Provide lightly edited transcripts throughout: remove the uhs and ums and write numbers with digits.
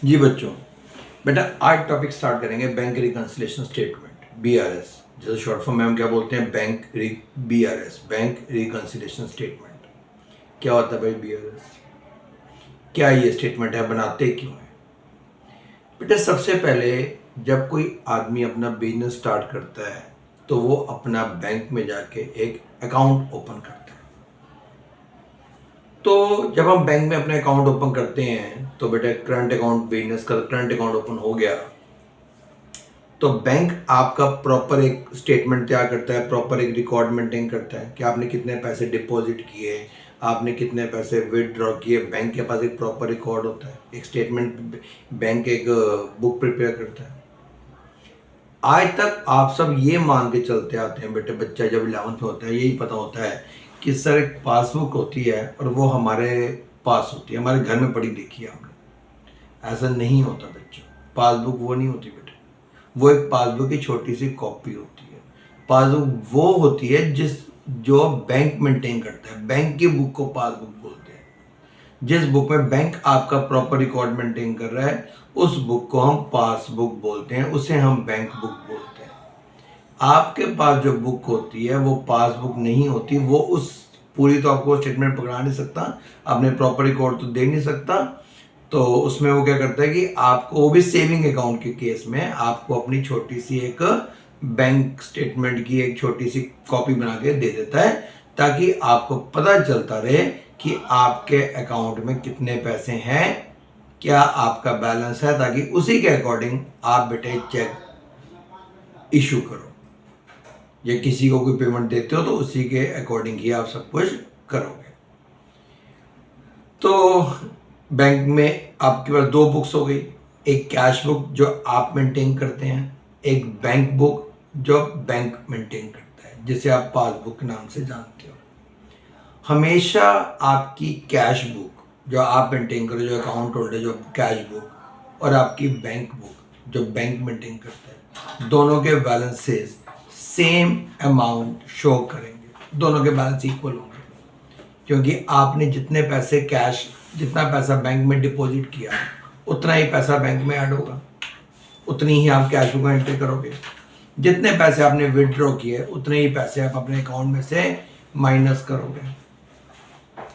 जी बच्चों, बेटा आज टॉपिक स्टार्ट करेंगे बैंक रिकंसिलिएशन स्टेटमेंट BRS, जैसे शॉर्ट फॉर्म में हम क्या बोलते हैं BRS, बैंक रिकंसिलिएशन स्टेटमेंट। क्या होता है भाई BRS? क्या ये स्टेटमेंट है, बनाते क्यों है? बेटा सबसे पहले जब कोई आदमी अपना बिजनेस स्टार्ट करता है तो वो अपना बैंक में जाके एक अकाउंट ओपन करता है। तो जब हम बैंक में अपने अकाउंट ओपन करते हैं तो बेटा करंट अकाउंट, बिजनेस का करंट अकाउंट ओपन हो गया तो बैंक आपका प्रॉपर एक स्टेटमेंट तैयार करता है, प्रॉपर एक रिकॉर्ड मेंटेन करता है कि आपने कितने पैसे डिपॉजिट किए, आपने कितने पैसे विदड्रॉ किए। बैंक के पास एक प्रॉपर रिकॉर्ड होता है, एक स्टेटमेंट, बैंक एक बुक प्रिपेयर करता है। आज तक आप सब ये मान के चलते आते हैं बेटे, बच्चा जब 11th में होता है यही पता होता है कि सर एक पासबुक होती है और वो हमारे पास होती है, हमारे घर में पड़ी देखी है हमने। ऐसा नहीं होता बच्चों, पासबुक वो नहीं होती बेटे, वो एक पासबुक की छोटी सी कॉपी होती है। पासबुक वो होती है जो बैंक मेंटेन करता है, बैंक की बुक को पासबुक बोलते हैं। जिस बुक में बैंक आपका प्रॉपर रिकॉर्ड मेंटेन कर रहा है उस बुक को हम पासबुक बोलते हैं, उसे हम बैंक बुक बोलते हैं। आपके पास जो बुक होती है वो पासबुक नहीं होती, वो उस पूरी तो आपको स्टेटमेंट पकड़ा नहीं सकता, आपने प्रॉपर रिकॉर्ड तो दे नहीं सकता। तो उसमें वो क्या करता है कि आपको, वो भी सेविंग अकाउंट के केस में, आपको अपनी छोटी सी एक बैंक स्टेटमेंट की एक छोटी सी कॉपी बना के दे देता है ताकि आपको पता चलता रहे कि आपके अकाउंट में कितने पैसे हैं, क्या आपका बैलेंस है, ताकि उसी के अकॉर्डिंग आप बेटे चेक इशू करो या किसी को कोई पेमेंट देते हो तो उसी के अकॉर्डिंग ही आप सब कुछ करोगे। तो बैंक में आपके पास दो बुक्स हो गई, एक कैश बुक जो आप मेंटेन करते हैं, एक बैंक बुक जो बैंक मेंटेन करता है, जिसे आप पासबुक के नाम से जानते हो। हमेशा आपकी कैश बुक जो आप मेंटेन करो, जो अकाउंट होल्डर, जो कैश बुक, और आपकी बैंक बुक जो बैंक मेंटेन करता है, दोनों के बैलेंसेस सेम अमाउंट शो करेंगे, दोनों के बैलेंस इक्वल होंगे। क्योंकि आपने जितने पैसे कैश, जितना पैसा बैंक में डिपॉजिट किया उतना ही पैसा बैंक में ऐड होगा, उतनी ही आप कैश बुक में एंट्री करोगे। जितने पैसे आपने विड्रॉ किए उतने ही पैसे आप अपने अकाउंट में से माइनस करोगे।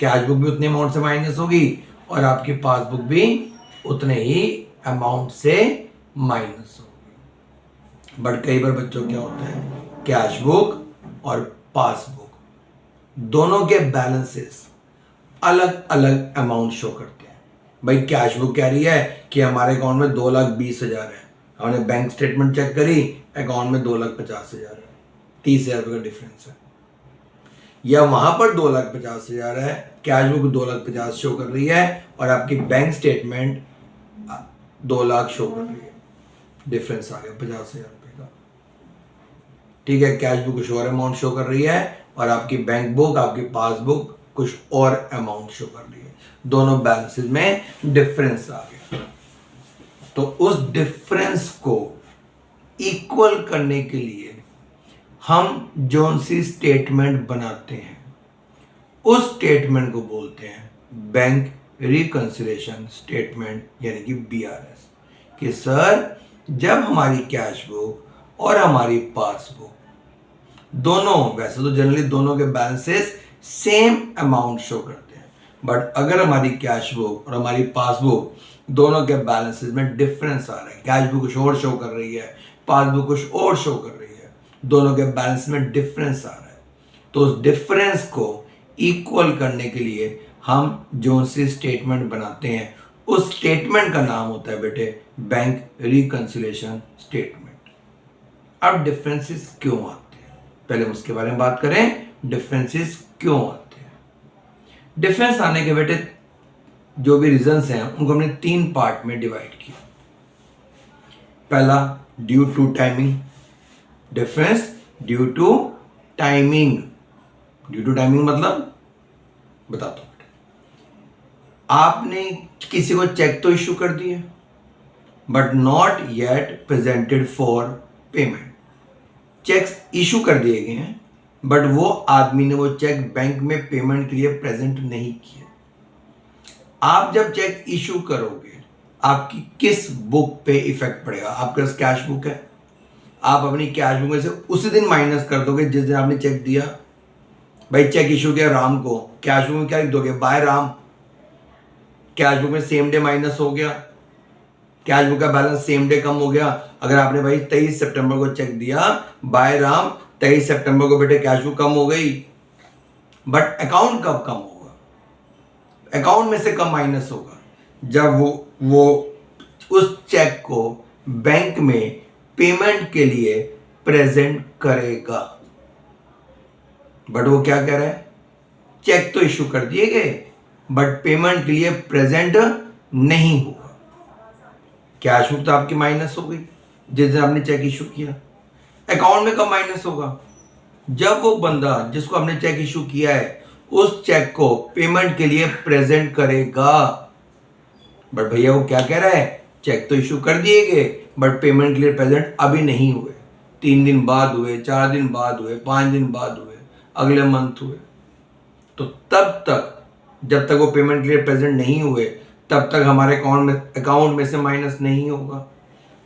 कैश बुक भी उतने अमाउंट से माइनस होगी और आपकी पासबुक भी उतने ही अमाउंट से माइनस होगी। बट कई बार बच्चों क्या होता है, कैश बुक और पासबुक दोनों के बैलेंसेस अलग अलग अमाउंट शो करते हैं। भाई कैश बुक कह रही है कि हमारे अकाउंट में 2,20,000 है, हमने बैंक स्टेटमेंट चेक करी, अकाउंट में 2,50,000 है, 30,000 का डिफरेंस है। या वहां पर 2,50,000 है, कैश बुक 2,50,000 शो कर रही है और आपकी बैंक स्टेटमेंट 2 लाख शो कर रही है, डिफरेंस आ गया 50,000 रुपए का। ठीक है, कैश बुक कुछ और अमाउंट शो कर रही है और आपकी बैंक बुक, आपकी पासबुक कुछ और अमाउंट शो कर रही है, दोनों बैलेंसेस में डिफरेंस आ गया। तो उस डिफरेंस को इक्वल करने के लिए हम जो सी स्टेटमेंट बनाते हैं उस स्टेटमेंट को बोलते हैं बैंक रिकंसिलिएशन स्टेटमेंट, यानी कि BRS। कि सर जब हमारी कैश बुक और हमारी पासबुक दोनों, वैसे तो जनरली दोनों के बैलेंसेस सेम अमाउंट शो करते हैं, बट अगर हमारी कैश बुक और हमारी पासबुक दोनों के बैलेंसेस में डिफरेंस आ रहा है, कैश बुक कुछ और शो कर रही है, पासबुक कुछ और शो कर रही है, दोनों के बैलेंस में डिफरेंस आ रहा है, तो उस डिफरेंस को इक्वल करने के लिए हम जो सी स्टेटमेंट बनाते हैं उस स्टेटमेंट का नाम होता है बेटे बैंक रिकंसिलिएशन स्टेटमेंट। अब डिफरेंसेस क्यों आते हैं, पहले उसके बारे में बात करें, डिफरेंसेस क्यों आते हैं। डिफरेंस आने के बेटे जो भी रीजंस हैं उनको हमने 3 पार्ट में डिवाइड किया। पहला due to timing, difference due to timing. Due to timing मतलब बताता हूं, आपने किसी को चेक तो इश्यू कर दिया but not yet presented for payment. Cheques issue कर दिए गए हैं बट वो आदमी ने वो चेक बैंक में पेमेंट के लिए प्रेजेंट नहीं किया। आप जब चेक इशू करोगे, आपकी किस बुक पे इफेक्ट पड़ेगा। आपके पास कैश बुक है, आप अपनी कैश बुक में से उसी दिन माइनस कर दोगे जिस दिन आपने चेक दिया। भाई चेक इशू किया राम को, कैश बुक में क्या लिख दोगे, बाय राम। कैश बुक में सेम डे माइनस हो गया, कैश बुक का बैलेंस सेम डे कम हो गया। अगर आपने भाई 23 सितंबर को चेक दिया, बाय राम 23 सितंबर को बेटे कैश बुक कम हो गई। बट अकाउंट कब कम होगा, अकाउंट में से कम माइनस होगा जब वो उस चेक को बैंक में पेमेंट के लिए प्रेजेंट करेगा। बट वो क्या कह रहा है, चेक तो इशू कर दिए गए बट पेमेंट के लिए प्रेजेंट नहीं हुआ। कैश बुक तो आपकी माइनस हो गई जिस दिन आपने चेक इशू किया। अकाउंट में कब माइनस होगा, जब वो बंदा जिसको हमने चेक इशू किया है उस चेक को पेमेंट के लिए प्रेजेंट करेगा। बट भैया वो क्या कह रहा है, चेक तो इशू कर दिए गए बट पेमेंट के लिए प्रेजेंट अभी नहीं हुए। 3 दिन बाद हुए, 4 दिन बाद हुए, 5 दिन बाद हुए, अगले मंथ हुए। तो तब तक जब तक वो पेमेंट के लिए प्रेजेंट नहीं हुए तब तक हमारे अकाउंट में से माइनस नहीं होगा।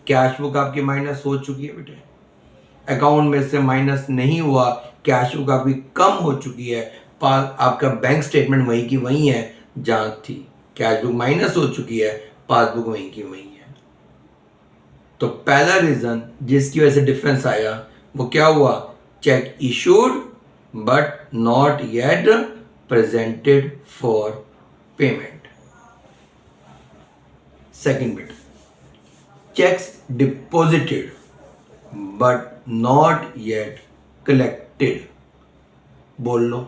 कैश बुक आपकी माइनस हो चुकी है बेटे, अकाउंट में से माइनस नहीं हुआ, कैश बुक आपकी कम हो चुकी है। आपका बैंक स्टेटमेंट वहीं की वहीं है जहां थी, कैश बुक माइनस हो चुकी है, पासबुक वहीं की वहीं है। तो पहला रीजन जिसकी वजह से डिफरेंस आया वो क्या हुआ, check issued but not yet presented for payment. Second bit, checks deposited but not yet collected. बोल लो,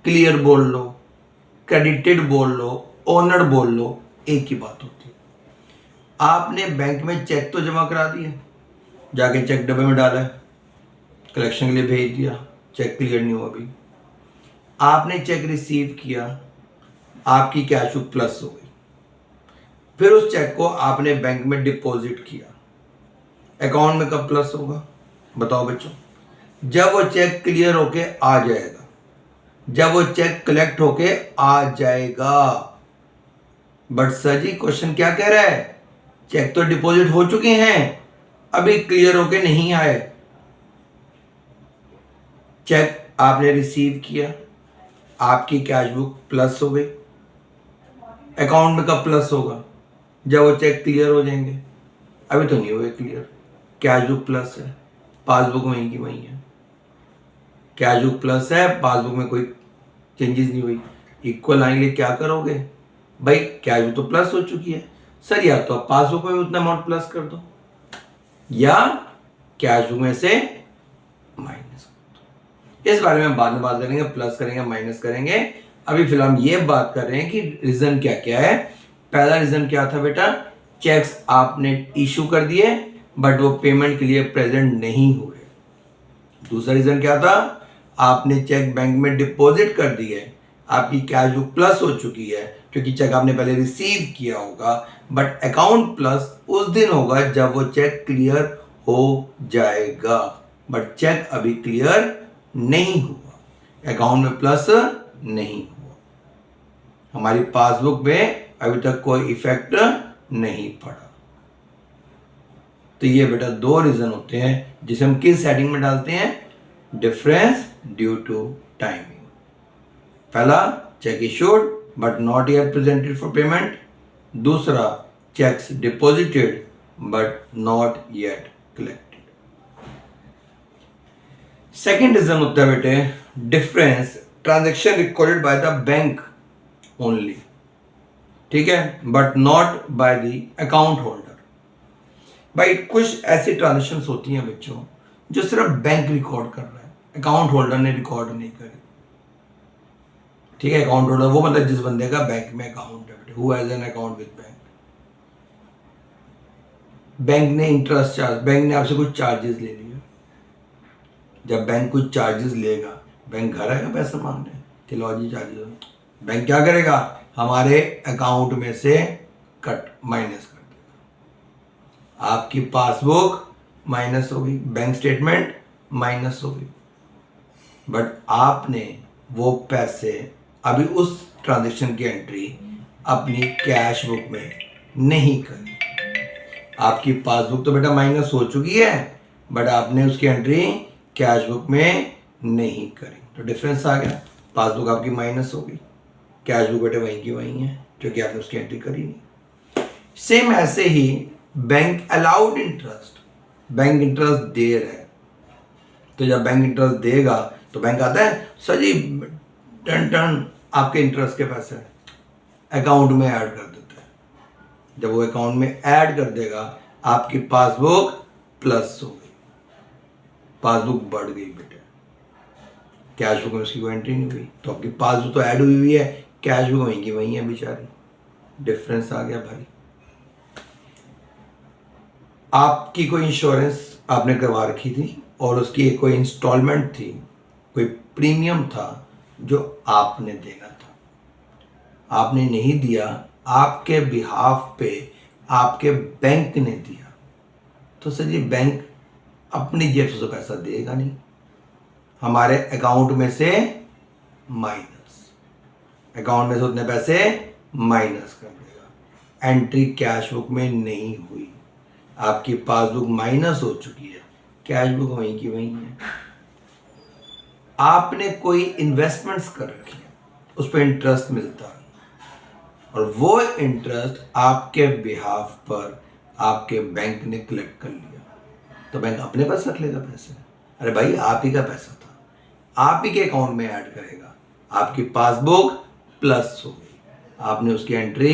क्लियर बोल लो, क्रेडिटेड बोल लो, ऑनर्ड बोल लो, एक ही बात होती है। आपने बैंक में चेक तो जमा करा दिया, जाके चेक डब्बे में डाला है, कलेक्शन के लिए भेज दिया, चेक क्लियर नहीं हुआ। अभी आपने चेक रिसीव किया, आपकी कैश बुक प्लस हो गई। फिर उस चेक को आपने बैंक में डिपॉजिट किया, अकाउंट में कब प्लस होगा बताओ बच्चों, जब वो चेक क्लियर होके आ जाएगा, जब वो चेक कलेक्ट होके आ जाएगा। बट सर जी क्वेश्चन क्या कह रहा है, चेक तो डिपॉजिट हो चुके हैं, अभी क्लियर होके नहीं आए। चेक आपने रिसीव किया, आपकी कैश बुक प्लस हो गई, अकाउंट में कब प्लस होगा, जब वो चेक क्लियर हो जाएंगे। अभी तो नहीं हुए क्लियर, कैश बुक प्लस है, पासबुक वहीं की वहीं है। कैश बुक प्लस है, पासबुक में कोई चेंजेस नहीं हुई, इक्वल आएंगे, क्या करोगे भाई, कैश बुक तो प्लस हो चुकी है सर, या तो आप पासबुक में उतना अमाउंट प्लस कर दो या कैश बुक में से माइनस कर दो। इस बारे में बाद में बात करेंगे, प्लस करेंगे माइनस करेंगे। अभी फिलहाल हम ये बात कर रहे हैं कि रीजन क्या क्या है। पहला रीजन क्या था बेटा, चेक्स आपने इशू कर दिए बट वो पेमेंट के लिए प्रेजेंट नहीं हुए। दूसरा रीजन क्या था, आपने चेक बैंक में डिपॉजिट कर दिए, आपकी कैश बुक प्लस हो चुकी है क्योंकि चेक आपने पहले रिसीव किया होगा, बट अकाउंट प्लस उस दिन होगा जब वो चेक क्लियर हो जाएगा। बट चेक अभी क्लियर नहीं हुआ, अकाउंट में प्लस नहीं हुआ, हमारी पासबुक में अभी तक कोई इफेक्ट नहीं पड़ा। तो ये बेटा दो रीजन होते हैं जिसे हम किस हेडिंग में डालते हैं, डिफरेंस ड्यू टू टाइमिंग। पहला, cheque issued but not yet presented for payment. दूसरा, cheques deposited but not yet collected. Second reason होता है बेटे, difference transaction recorded by the bank only, ठीक है, but not by the account holder. भाई कुछ ऐसी ट्रांजेक्शन होती हैं बच्चों जो सिर्फ बैंक रिकॉर्ड कर रहा है, अकाउंट होल्डर ने रिकॉर्ड नहीं करी, ठीक है। अकाउंट होल्डर वो मतलब जिस बंदे का बैंक में अकाउंट है, who has an account with bank. Bank ने इंटरेस्ट चार्ज, बैंक ने आपसे कुछ चार्जेस ले लिए, जब बैंक कुछ चार्जेस लेगा, बैंक घर आएगा पैसा मांगने कि लो जी चार्जेस, बैंक क्या करेगा, हमारे अकाउंट में से कट माइनस कर देगा। आपकी पासबुक माइनस हो गई, बैंक स्टेटमेंट माइनस हो गई, बट आपने वो पैसे अभी उस ट्रांजैक्शन की एंट्री अपनी कैश बुक में नहीं करी। आपकी पासबुक तो बेटा माइनस हो चुकी है, बट आपने उसकी एंट्री कैश बुक में नहीं करी, तो डिफरेंस आ गया। पासबुक आपकी माइनस हो गई, कैश बुक बेटे वहीं की वहीं है क्योंकि आपने उसकी एंट्री करी नहीं। सेम ऐसे ही bank allowed interest, bank interest दे रहा है, तो जब बैंक इंटरेस्ट देगा तो बैंक आता है सर जी टन टन आपके इंटरेस्ट के पैसे अकाउंट में ऐड कर देता है। जब वो अकाउंट में ऐड कर देगा आपकी पासबुक प्लस हो गई, पासबुक बढ़ गई बेटे, कैश बुक में उसकी कोई एंट्री नहीं हुई, तो आपकी पासबुक तो ऐड हुई है, कैश बुक वहीं की वहीं है बेचारी, डिफरेंस आ गया भाई। आपकी कोई इंश्योरेंस आपने करवा रखी थी और उसकी कोई इंस्टॉलमेंट थी, कोई प्रीमियम था जो आपने देना था, आपने नहीं दिया, आपके बिहाफ पे आपके बैंक ने दिया, तो सर जी बैंक अपनी जेब से तो पैसा देगा नहीं, हमारे अकाउंट में से माइनस, अकाउंट में से उतने पैसे माइनस कर देगा, एंट्री कैश बुक में नहीं हुई, आपकी पासबुक माइनस हो चुकी है, कैश बुक वहीं की वहीं है। आपने कोई इन्वेस्टमेंट्स कर रखी है, उस पर इंटरेस्ट मिलता है और वो इंटरेस्ट आपके बिहाफ पर आपके बैंक ने कलेक्ट कर लिया, तो बैंक अपने पास रख लेगा पैसे। अरे भाई आप ही का पैसा था, आप ही के अकाउंट में ऐड करेगा, आपकी पासबुक प्लस हो गई, आपने उसकी एंट्री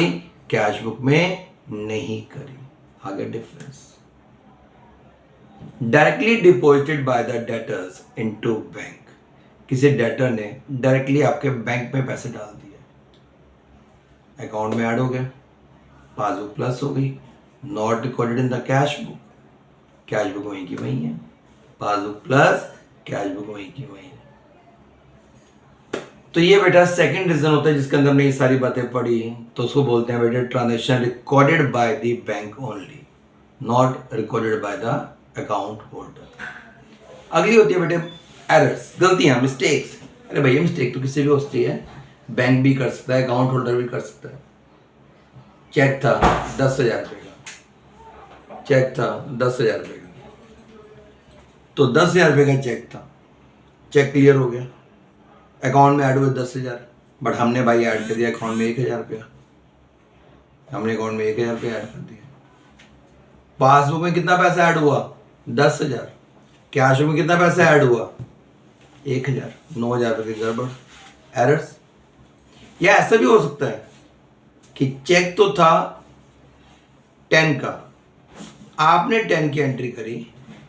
कैश बुक में नहीं करी, आगे difference. Directly deposited by the debtors into bank, किसी डेटर ने डायरेक्टली आपके बैंक में पैसे डाल दिए, अकाउंट में ऐड हो गया, पासबुक प्लस हो गई, not recorded in the cash book, cash book वहीं की वहीं है, पासबुक प्लस कैश बुक वहीं की वहीं है। तो ये बेटा सेकंड रीजन होता है जिसके अंदर हमने ये सारी बातें पढ़ी, तो उसको बोलते हैं बेटा transaction recorded by the bank only, not recorded by the account holder. अगली होती है बेटे एरर्स, गलतियां, मिस्टेक्स। अरे भैया मिस्टेक तो किसी भी हो सकती है, बैंक भी कर सकता है, अकाउंट होल्डर भी कर सकता है। चेक था 10,000 रुपये का, चेक था 10,000 रुपये का, तो 10,000 रुपये का चेक था, चेक क्लियर हो गया, अकाउंट में ऐड हुए 10,000, बट हमने भाई ऐड कर दिया अकाउंट में 1,000 रुपया, हमने अकाउंट में 1,000 रुपया ऐड कर दिया। पासबुक में कितना पैसा ऐड हुआ? 10,000। कैश में कितना पैसा ऐड हुआ? 1,000। 9,000 रुपये की गड़बड़, एरर्स। या ऐसा भी हो सकता है कि चेक तो था 10 का, आपने 10 की एंट्री करी,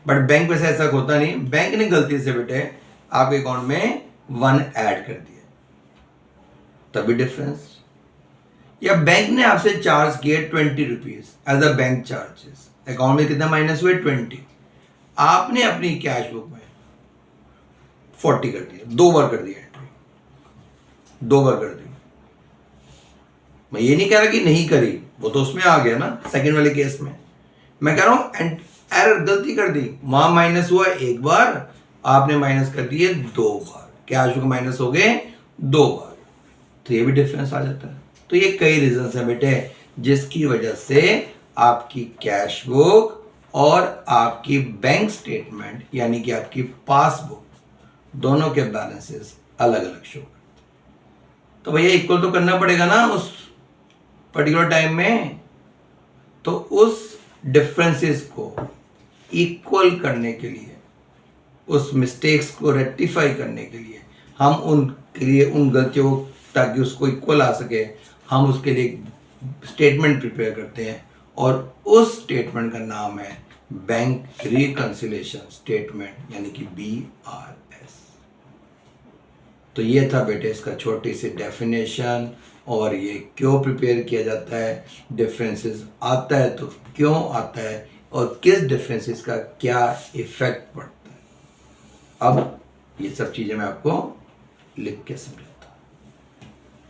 बट बैंक में से ऐसा होता नहीं, बैंक ने गलती से बेटे आपके अकाउंट में 1 ऐड कर दिया, तभी डिफरेंस। या बैंक ने आपसे चार्ज किए 20 rupees as a bank charges, account में कितना माइनस हुए? 20, आपने अपनी कैश बुक में 40 कर दिया, 2 बार कर दिया एंट्री, 2 बार कर दी। मैं ये नहीं कह रहा कि नहीं करी, वो तो उसमें आ गया ना सेकंड वाले केस में। मैं कह रहा हूं एरर, गलती कर दी, वहां माइनस हुआ 1 बार, आपने माइनस कर दिए 2 बार, कैश बुक माइनस हो गए 2 बार, तो ये भी डिफरेंस आ जाता है। तो ये कई रीजन है बेटे जिसकी वजह से आपकी कैश बुक और आपकी बैंक स्टेटमेंट यानी कि आपकी पासबुक दोनों के बैलेंसेस अलग अलग शो करते हैं। तो भैया इक्वल तो करना पड़ेगा ना उस पर्टिकुलर टाइम में, तो उस डिफरेंसेस को इक्वल करने के लिए, उस मिस्टेक्स को रेक्टिफाई करने के लिए, हम उनके लिए उन गलतियों ताकि उसको इक्वल आ सके, हम उसके लिए स्टेटमेंट प्रिपेयर करते हैं और उस स्टेटमेंट का नाम है बैंक रिकंसिलिएशन स्टेटमेंट यानी कि BRS। तो ये था बेटे इसका छोटी सी डेफिनेशन, और ये क्यों प्रिपेयर किया जाता है, डिफरेंसेस आता है तो क्यों आता है, और किस डिफरेंसेस का क्या इफेक्ट पड़ता है। अब ये सब चीज़ें मैं आपको लिख के समझा।